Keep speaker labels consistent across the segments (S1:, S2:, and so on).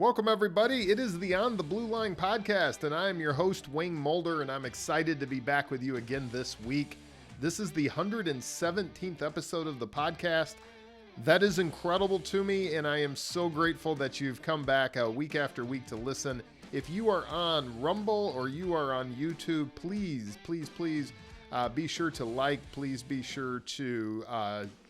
S1: Welcome, everybody. It is the On the Blue Line podcast, and I am your host, Wayne Mulder, and I'm excited to be back with you again this week. This is the 117th episode of the podcast. That is incredible to me, and I am so grateful that you've come back week after week to listen. If you are on Rumble or you are on YouTube, please be sure to like. Please be sure to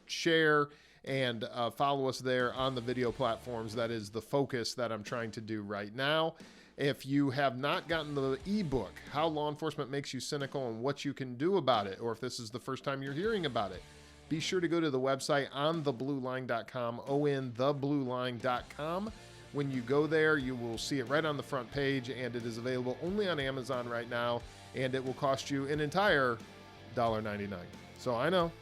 S1: share and follow us there on the video platforms. That is the focus that I'm trying to do right now. If you have not gotten the ebook, How Law Enforcement Makes You Cynical and What You Can Do About It, or if this is the first time you're hearing about it, be sure to go to the website ontheblueline.com, ontheblueline.com. When you go there, you will see it right on the front page, and it is available only on Amazon right now, and it will cost you an entire $1.99. So I know,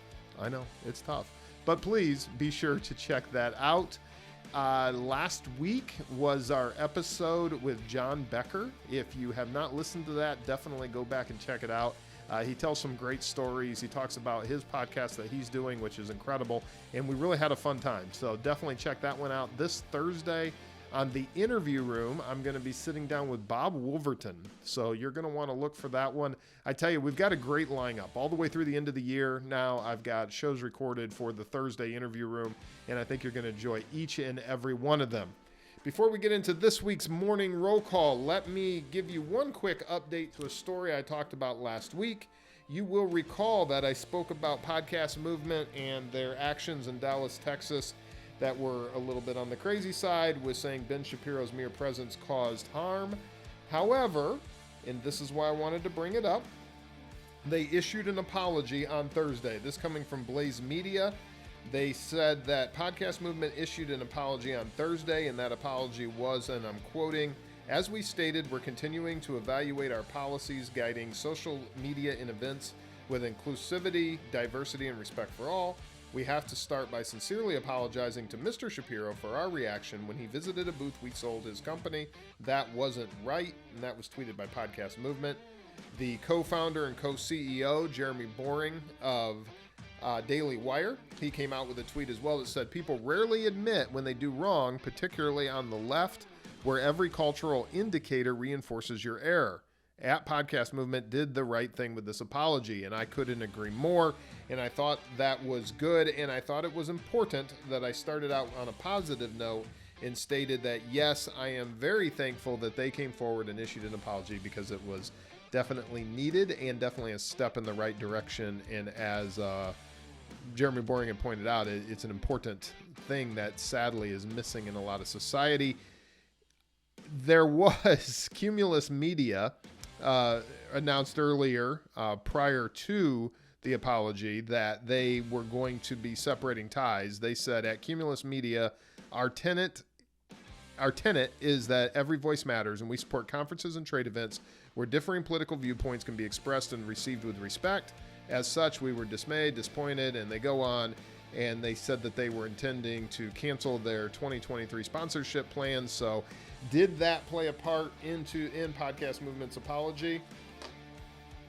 S1: it's tough. But please be sure to check that out. Last week was our episode with John Becker. If you have not listened to that, definitely go back and check it out. He tells some great stories. He talks about his podcast that he's doing, which is incredible. And we really had a fun time. So definitely check that one out. This Thursday on the interview room, I'm going to be sitting down with Bob Wolverton. So you're going to want to look for that one. I tell you, we've got a great lineup all the way through the end of the year. Now I've got shows recorded for the Thursday interview room, and I think you're going to enjoy each and every one of them. Before we get into this week's morning roll call, let me give you one quick update to a story I talked about last week. You will recall that I spoke about Podcast Movement and their actions in Dallas, Texas, that were a little bit on the crazy side, with saying Ben Shapiro's mere presence caused harm. However, and this is why I wanted to bring it up, they issued an apology on Thursday. This coming from Blaze Media. They said that Podcast Movement issued an apology on Thursday, and that apology was, and I'm quoting, "As we stated, we're continuing to evaluate our policies guiding social media in events with inclusivity, diversity, and respect for all. We have to start by sincerely apologizing to Mr. Shapiro for our reaction when he visited a booth we sold his company. That wasn't right," and that was tweeted by Podcast Movement. The co-founder and co-CEO, Jeremy Boring of Daily Wire, he came out with a tweet as well that said, "People rarely admit when they do wrong, particularly on the left, where every cultural indicator reinforces your error. At Podcast Movement did the right thing with this apology," and I couldn't agree more, and I thought that was good, and I thought it was important that I started out on a positive note and stated that, yes, I am very thankful that they came forward and issued an apology, because it was definitely needed and definitely a step in the right direction. And as Jeremy Boring had pointed out, it's an important thing that sadly is missing in a lot of society. There was Cumulus Media announced earlier, prior to the apology, that they were going to be separating ties. They said, "At Cumulus Media, our tenet is that every voice matters, and we support conferences and trade events where differing political viewpoints can be expressed and received with respect. As such, we were dismayed, disappointed," and they go on, and they said that they were intending to cancel their 2023 sponsorship plans. So did that play a part in Podcast Movement's apology?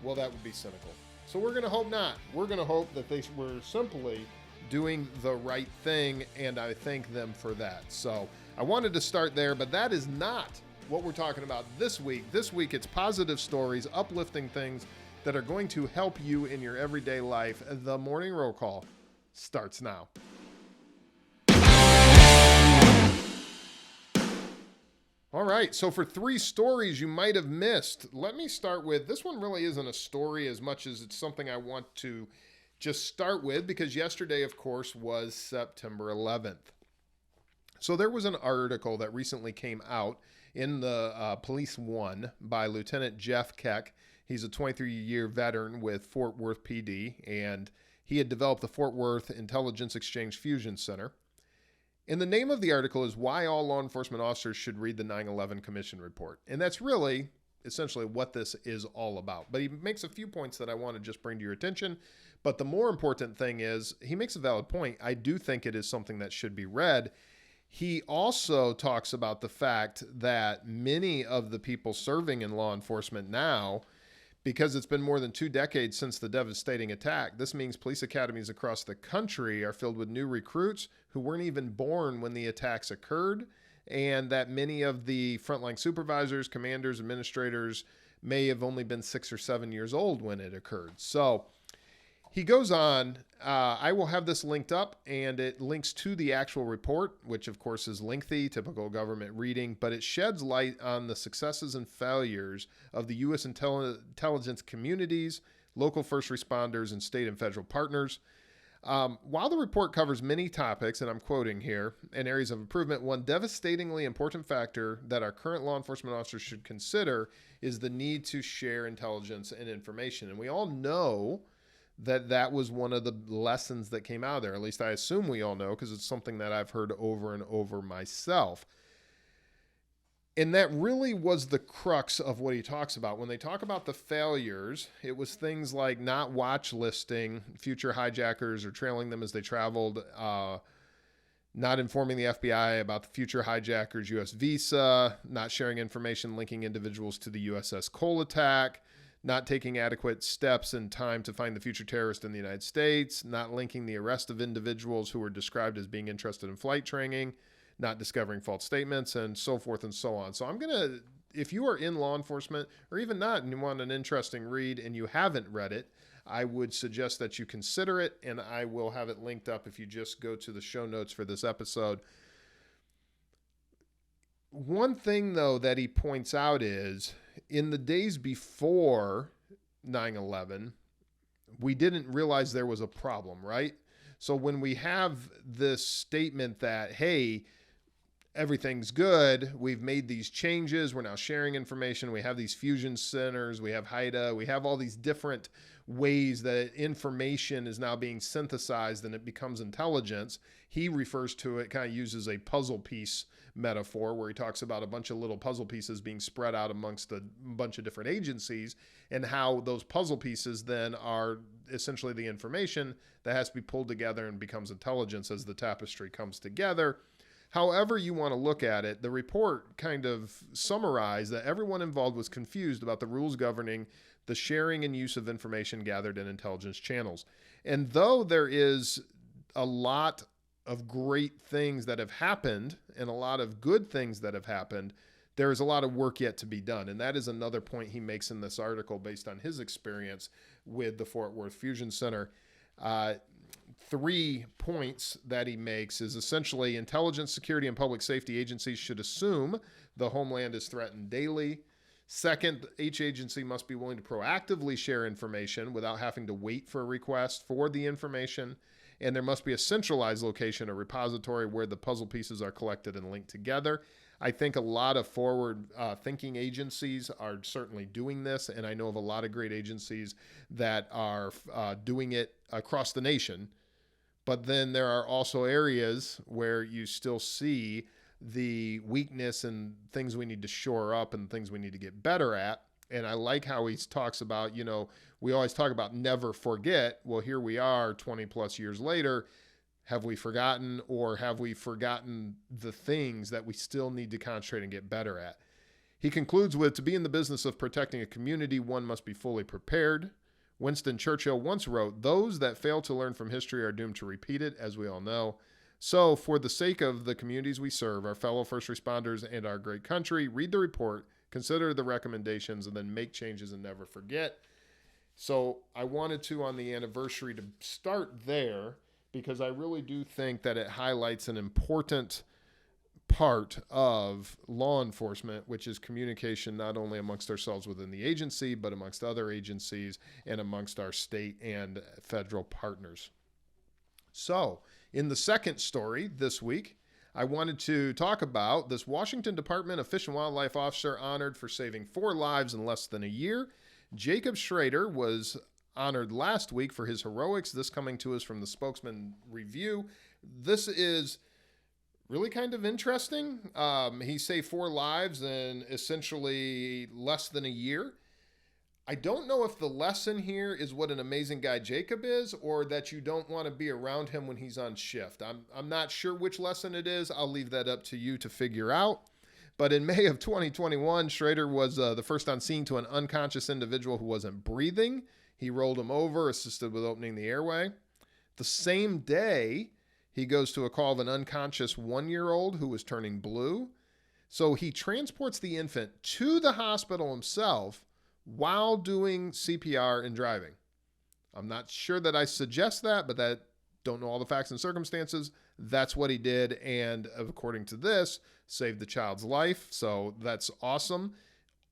S1: Well, that would be cynical. So we're going to hope not. We're going to hope that they were simply doing the right thing, and I thank them for that. So I wanted to start there, but that is not what we're talking about this week. This week, it's positive stories, uplifting things that are going to help you in your everyday life. The morning roll call starts now. All right, so for 3 stories you might have missed, let me start with, this one really isn't a story as much as it's something I want to just start with, because yesterday, of course, was September 11th. So there was an article that recently came out in the Police One by Lieutenant Jeff Keck. He's a 23-year veteran with Fort Worth PD, and he had developed the Fort Worth Intelligence Exchange Fusion Center. And the name of the article is "Why All Law Enforcement Officers Should Read the 9/11 Commission Report." And that's really essentially what this is all about. But he makes a few points that I want to just bring to your attention. But the more important thing is, he makes a valid point. I do think it is something that should be read. He also talks about the fact that many of the people serving in law enforcement now, because it's been more than 2 decades since the devastating attack, this means police academies across the country are filled with new recruits who weren't even born when the attacks occurred. and that many of the frontline supervisors, commanders, administrators may have only been 6 or 7 years old when it occurred. So he goes on, I will have this linked up, and it links to the actual report, which of course is lengthy, typical government reading, but it sheds light on the successes and failures of the U.S. intelligence communities, local first responders, and state and federal partners. While the report covers many topics, and I'm quoting here, and areas of improvement, one devastatingly important factor that our current law enforcement officers should consider is the need to share intelligence and information. And we all know that was one of the lessons that came out of there. At least I assume we all know, because it's something that I've heard over and over myself. And that really was the crux of what he talks about. When they talk about the failures, it was things like not watch listing future hijackers or trailing them as they traveled, not informing the FBI about the future hijackers' U.S. visa, not sharing information linking individuals to the USS Cole attack, not taking adequate steps in time to find the future terrorist in the United States, not linking the arrest of individuals who were described as being interested in flight training, not discovering false statements, and so forth and so on. So I'm going to, if you are in law enforcement or even not and you want an interesting read and you haven't read it, I would suggest that you consider it, and I will have it linked up if you just go to the show notes for this episode. One thing, though, that he points out is in the days before 9/11, we didn't realize there was a problem, right? So when we have this statement that, hey, everything's good, we've made these changes, we're now sharing information, we have these fusion centers, we have HIDA, we have all these different ways that information is now being synthesized and it becomes intelligence. He refers to it, kind of uses a puzzle piece metaphor where he talks about a bunch of little puzzle pieces being spread out amongst a bunch of different agencies, and how those puzzle pieces then are essentially the information that has to be pulled together and becomes intelligence as the tapestry comes together. However you want to look at it, the report kind of summarized that everyone involved was confused about the rules governing the sharing and use of information gathered in intelligence channels. And though there is a lot of great things that have happened and a lot of good things that have happened, there is a lot of work yet to be done. And that is another point he makes in this article based on his experience with the Fort Worth Fusion Center. 3 points that he makes is essentially intelligence, security, and public safety agencies should assume the homeland is threatened daily. Second, each agency must be willing to proactively share information without having to wait for a request for the information. And there must be a centralized location, a repository where the puzzle pieces are collected and linked together. I think a lot of forward-thinking agencies are certainly doing this, and I know of a lot of great agencies that are doing it across the nation. But then there are also areas where you still see the weakness and things we need to shore up and things we need to get better at. And I like how he talks about, we always talk about never forget. Well, here we are 20 plus years later. Have we forgotten, or have we forgotten the things that we still need to concentrate and get better at? He concludes with, to be in the business of protecting a community, one must be fully prepared. Winston Churchill once wrote, those that fail to learn from history are doomed to repeat it, as we all know. So for the sake of the communities we serve, our fellow first responders, and our great country, read the report, consider the recommendations, and then make changes and never forget. So I wanted to, on the anniversary, to start there, because I really do think that it highlights an important part of law enforcement, which is communication not only amongst ourselves within the agency, but amongst other agencies and amongst our state and federal partners. So in the second story this week, I wanted to talk about this Washington Department of Fish and Wildlife officer honored for saving 4 lives in less than a year. Jacob Schrader was honored last week for his heroics. This coming to us from the Spokesman review. This is really kind of interesting. He saved 4 lives in essentially less than a year. I don't know if the lesson here is what an amazing guy Jacob is, or that you don't want to be around him when he's on shift. I'm not sure which lesson it is. I'll leave that up to you to figure out. But in May of 2021, Schrader was the first on scene to an unconscious individual who wasn't breathing. He rolled him over, assisted with opening the airway. The same day, He goes to a call of an unconscious 1-year-old who was turning blue. So he transports the infant to the hospital himself while doing CPR and driving. I'm not sure that I suggest that, but that don't know all the facts and circumstances. That's what he did. And according to this, saved the child's life. So that's awesome.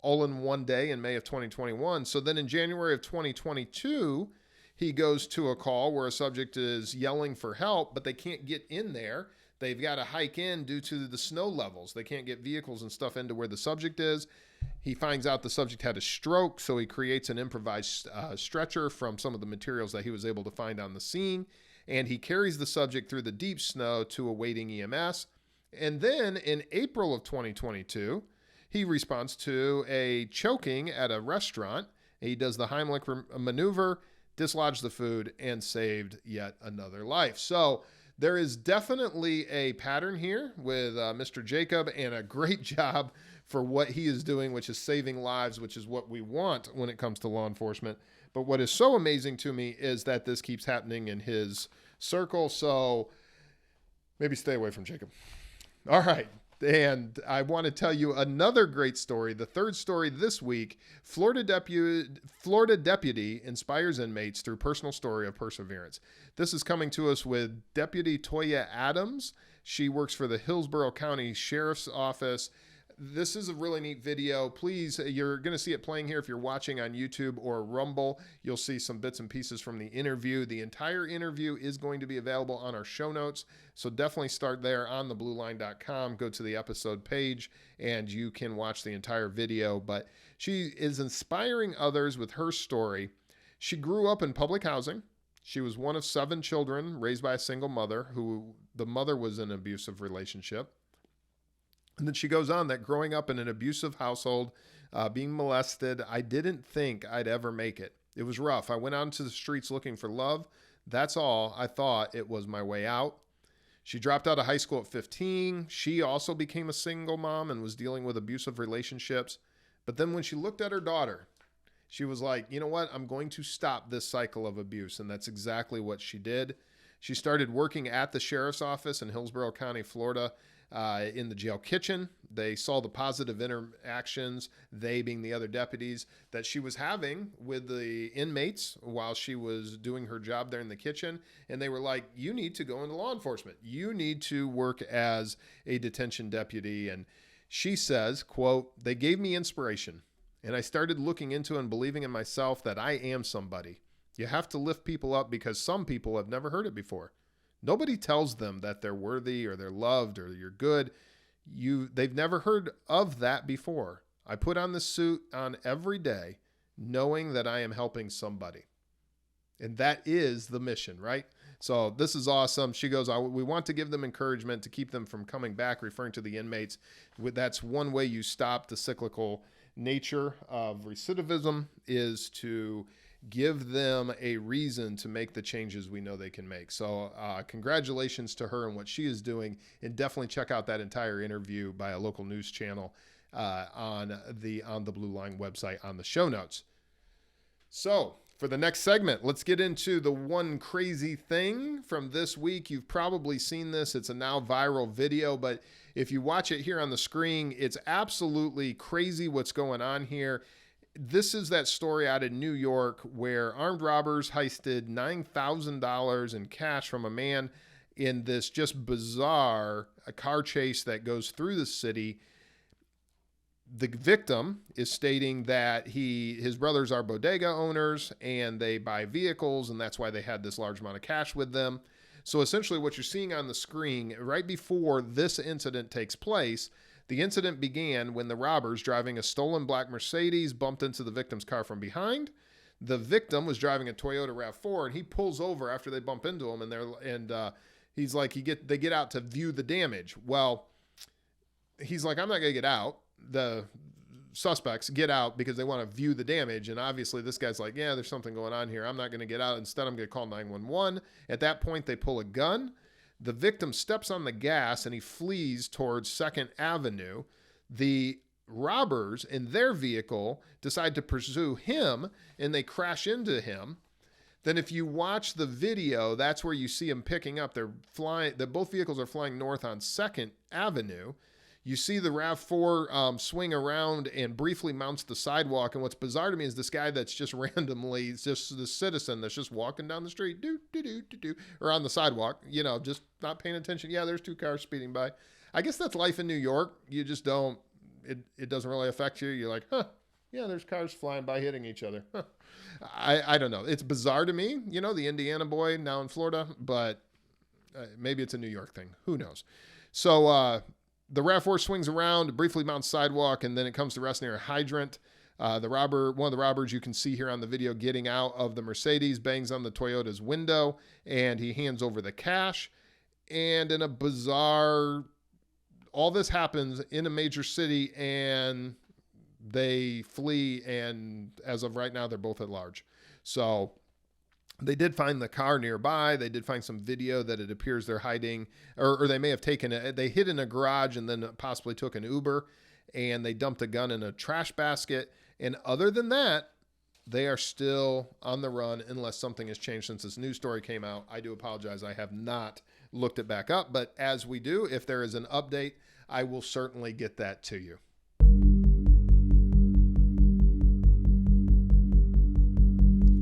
S1: All in one day in May of 2021. So then in January of 2022, he goes to a call where a subject is yelling for help, but they can't get in there. They've got to hike in due to the snow levels. They can't get vehicles and stuff into where the subject is. He finds out the subject had a stroke, so he creates an improvised stretcher from some of the materials that he was able to find on the scene, and he carries the subject through the deep snow to a waiting EMS. And then in April of 2022, he responds to a choking at a restaurant. He does the Heimlich maneuver, dislodged the food, and saved yet another life. So there is definitely a pattern here with Mr. Jacob, and a great job for what he is doing, which is saving lives, which is what we want when it comes to law enforcement. But what is so amazing to me is that this keeps happening in his circle. So maybe stay away from Jacob. All right. And I want to tell you another great story. The third story this week, Florida deputy inspires inmates through personal story of perseverance. This is coming to us with Deputy Toya Adams. She works for the Hillsborough County Sheriff's Office. This is a really neat video. Please, you're going to see it playing here if you're watching on YouTube or Rumble. You'll see some bits and pieces from the interview. The entire interview is going to be available on our show notes, so definitely start there on theblueline.com. Go to the episode page, and you can watch the entire video. But she is inspiring others with her story. She grew up in public housing. She was one of 7 children raised by a single mother, who the mother was in an abusive relationship. And then she goes on that growing up in an abusive household, being molested, I didn't think I'd ever make it. It was rough. I went out into the streets looking for love. That's all. I thought it was my way out. She dropped out of high school at 15. She also became a single mom and was dealing with abusive relationships. But then when she looked at her daughter, she was like, you know what? I'm going to stop this cycle of abuse. And that's exactly what she did. She started working at the sheriff's office in Hillsborough County, Florida, in the jail kitchen. They saw the positive interactions, they being the other deputies, that she was having with the inmates while she was doing her job there in the kitchen. And they were like, you need to go into law enforcement. You need to work as a detention deputy. And she says, quote, they gave me inspiration, and I started looking into and believing in myself that I am somebody. You have to lift people up because some people have never heard it before. Nobody tells them that they're worthy or they're loved or you're good. They've never heard of that before. I put on the suit on every day knowing that I am helping somebody. And that is the mission, right? So this is awesome. She goes, we want to give them encouragement to keep them from coming back, referring to the inmates. That's one way you stop the cyclical nature of recidivism, is to give them a reason to make the changes we know they can make. So congratulations to her and what she is doing, and definitely check out that entire interview by a local news channel on the Blue Line website on the show notes. So for the next segment, let's get into the one crazy thing from this week. You've probably seen this. It's a now viral video, but if you watch it here on the screen, it's absolutely crazy what's going on here. This is that story out of New York where armed robbers heisted $9,000 in cash from a man in this just bizarre car chase that goes through the city. The victim is stating that his brothers are bodega owners and they buy vehicles, and that's why they had this large amount of cash with them. So essentially what you're seeing on the screen right before this incident takes place, the incident began when the robbers, driving a stolen black Mercedes, bumped into the victim's car from behind. The victim was driving a Toyota RAV4, and he pulls over after they bump into him, and he's like, they get out to view the damage. Well, he's like, I'm not gonna get out. The suspects get out because they want to view the damage, and obviously this guy's like, yeah, there's something going on here. I'm not gonna get out. Instead, I'm gonna call 911. At that point, they pull a gun. The victim steps on the gas and he flees towards 2nd Avenue. The robbers in their vehicle decide to pursue him, and they crash into him. Then if you watch the video, that's where you see them picking up. They're flying, both vehicles are flying north on 2nd Avenue. You see the RAV4 swing around and briefly mounts the sidewalk. And what's bizarre to me is this guy that's just randomly, it's just the citizen that's just walking down the street, or on the sidewalk, just not paying attention. Yeah, there's 2 cars speeding by. I guess that's life in New York. You just don't, it doesn't really affect you. You're like, yeah, there's cars flying by hitting each other. I don't know. It's bizarre to me, the Indiana boy now in Florida, but maybe it's a New York thing. Who knows? So, the RAV4 swings around, briefly mounts sidewalk, and then it comes to rest near a hydrant. One of the robbers you can see here on the video getting out of the Mercedes, bangs on the Toyota's window, and he hands over the cash. And in a bizarre, all this happens in a major city, and they flee, and as of right now, they're both at large. So they did find the car nearby. They did find some video that it appears they're hiding, or they may have taken it. They hid in a garage and then possibly took an Uber, and they dumped a gun in a trash basket. And other than that, they are still on the run unless something has changed since this news story came out. I do apologize. I have not looked it back up, but as we do, if there is an update, I will certainly get that to you.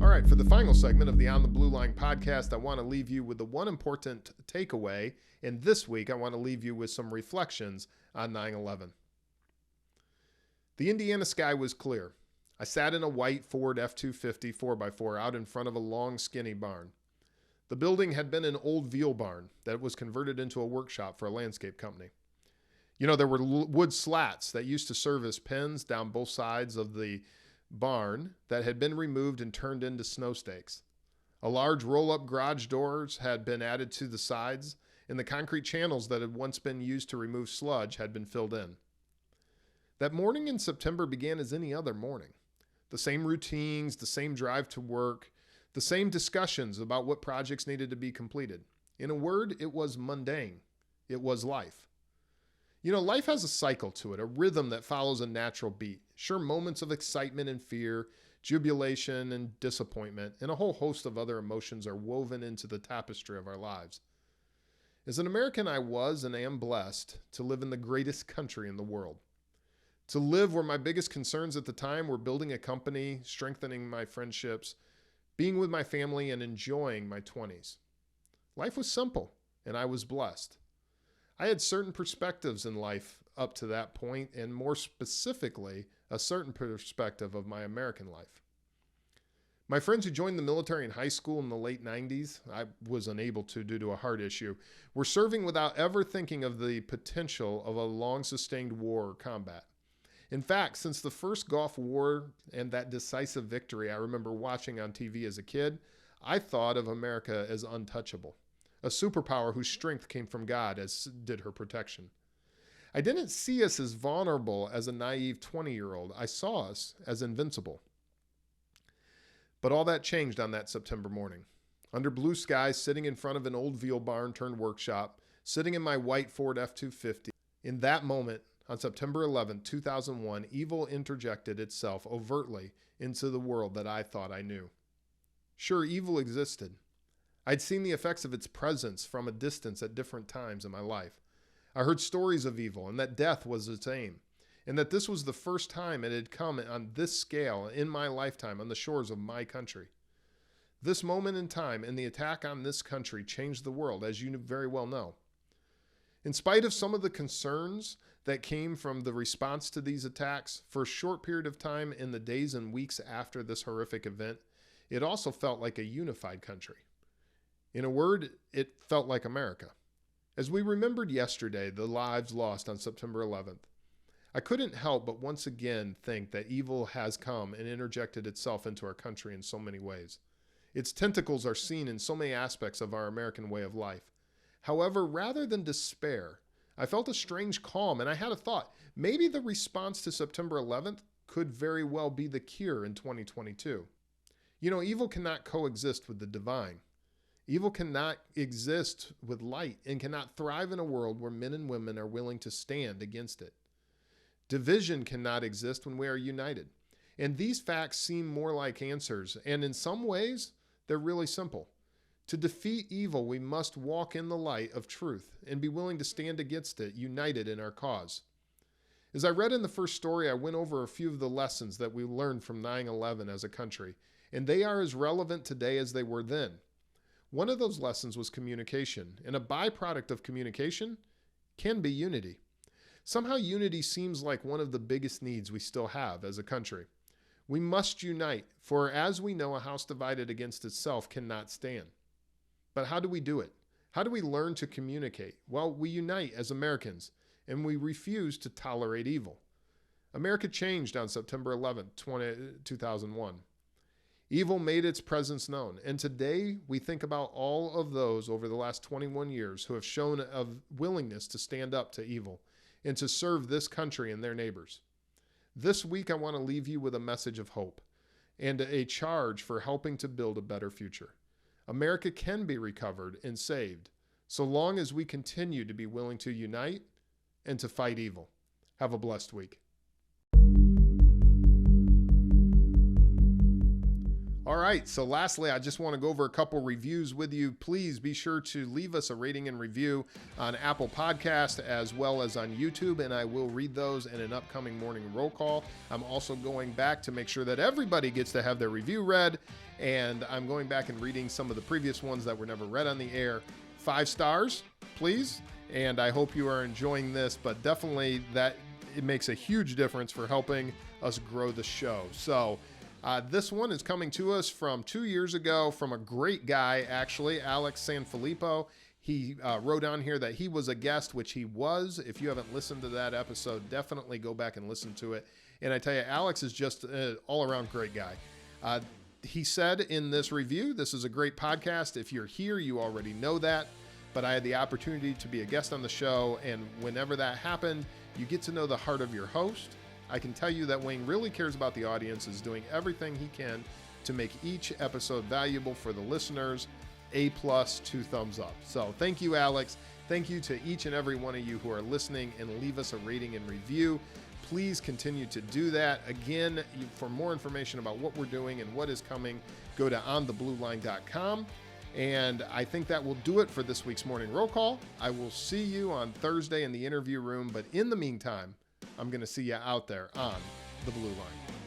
S1: All right, for the final segment of the On the Blue Line podcast, I want to leave you with the one important takeaway. And this week, I want to leave you with some reflections on 9/11. The Indiana sky was clear. I sat in a white Ford F-250 4x4 out in front of a long, skinny barn. The building had been an old veal barn that was converted into a workshop for a landscape company. There were wood slats that used to serve as pens down both sides of the barn that had been removed and turned into snow stakes. A large roll-up garage doors had been added to the sides, and the concrete channels that had once been used to remove sludge had been filled in. That morning in September began as any other morning. The same routines, the same drive to work, the same discussions about what projects needed to be completed. In a word, it was mundane. It was life. Life has a cycle to it, a rhythm that follows a natural beat. Sure, moments of excitement and fear, jubilation and disappointment, and a whole host of other emotions are woven into the tapestry of our lives. As an American, I was and am blessed to live in the greatest country in the world. To live where my biggest concerns at the time were building a company, strengthening my friendships, being with my family, and enjoying my 20s. Life was simple, and I was blessed. I had certain perspectives in life up to that point, and more specifically, a certain perspective of my American life. My friends who joined the military in high school in the late 90s, I was unable to due to a heart issue, were serving without ever thinking of the potential of a long-sustained war or combat. In fact, since the first Gulf War and that decisive victory I remember watching on TV as a kid, I thought of America as untouchable. A superpower whose strength came from God, as did her protection. I didn't see us as vulnerable as a naive 20-year-old. I saw us as invincible. But all that changed on that September morning. Under blue skies, sitting in front of an old veal barn turned workshop, sitting in my white Ford F-250. In that moment, on September 11, 2001, evil interjected itself overtly into the world that I thought I knew. Sure, evil existed. I'd seen the effects of its presence from a distance at different times in my life. I heard stories of evil and that death was its aim, and that this was the first time it had come on this scale in my lifetime on the shores of my country. This moment in time and the attack on this country changed the world, as you very well know. In spite of some of the concerns that came from the response to these attacks, for a short period of time in the days and weeks after this horrific event, it also felt like a unified country. In a word, it felt like America. As we remembered yesterday the lives lost on September 11th, I couldn't help but once again think that evil has come and interjected itself into our country in so many ways. Its tentacles are seen in so many aspects of our American way of life. However, rather than despair, I felt a strange calm, and I had a thought. Maybe the response to September 11th could very well be the cure in 2022. Evil cannot coexist with the divine. Evil cannot exist with light and cannot thrive in a world where men and women are willing to stand against it. Division cannot exist when we are united. And these facts seem more like answers, and in some ways, They're really simple. To defeat evil, we must walk in the light of truth and be willing to stand against it, united in our cause. As I read in the first story, I went over a few of the lessons that we learned from 9/11 as a country, and they are as relevant today as they were then. One of those lessons was communication, and a byproduct of communication can be unity. Somehow unity seems like one of the biggest needs we still have as a country. We must unite, for as we know, a house divided against itself cannot stand. But how do we do it? How do we learn to communicate? Well, we unite as Americans, and we refuse to tolerate evil. America changed on September 11th, 2001. Evil made its presence known, and today we think about all of those over the last 21 years who have shown a willingness to stand up to evil and to serve this country and their neighbors. This week, I want to leave you with a message of hope and a charge for helping to build a better future. America can be recovered and saved so long as we continue to be willing to unite and to fight evil. Have a blessed week. All right, so lastly, I just want to go over a couple reviews with you. Please be sure to leave us a rating and review on Apple Podcast as well as on YouTube, and I will read those in an upcoming morning roll call. I'm also going back to make sure that everybody gets to have their review read, and I'm going back and reading some of the previous ones that were never read on the air. 5 stars, please, and I hope you are enjoying this, but definitely that it makes a huge difference for helping us grow the show. So this one is coming to us from 2 years ago from a great guy, actually, Alex Sanfilippo. He wrote on here that he was a guest, which he was. If you haven't listened to that episode, definitely go back and listen to it. And I tell you, Alex is just an all-around great guy. He said in this review, this is a great podcast. If you're here, you already know that. But I had the opportunity to be a guest on the show, and whenever that happened, you get to know the heart of your host. I can tell you that Wayne really cares about the audience, is doing everything he can to make each episode valuable for the listeners. A+, 2 thumbs up. So thank you, Alex. Thank you to each and every one of you who are listening, and leave us a rating and review. Please continue to do that. Again, for more information about what we're doing and what is coming, go to ontheblueline.com. And I think that will do it for this week's morning roll call. I will see you on Thursday in the interview room, but in the meantime, I'm going to see you out there on the Blue Line.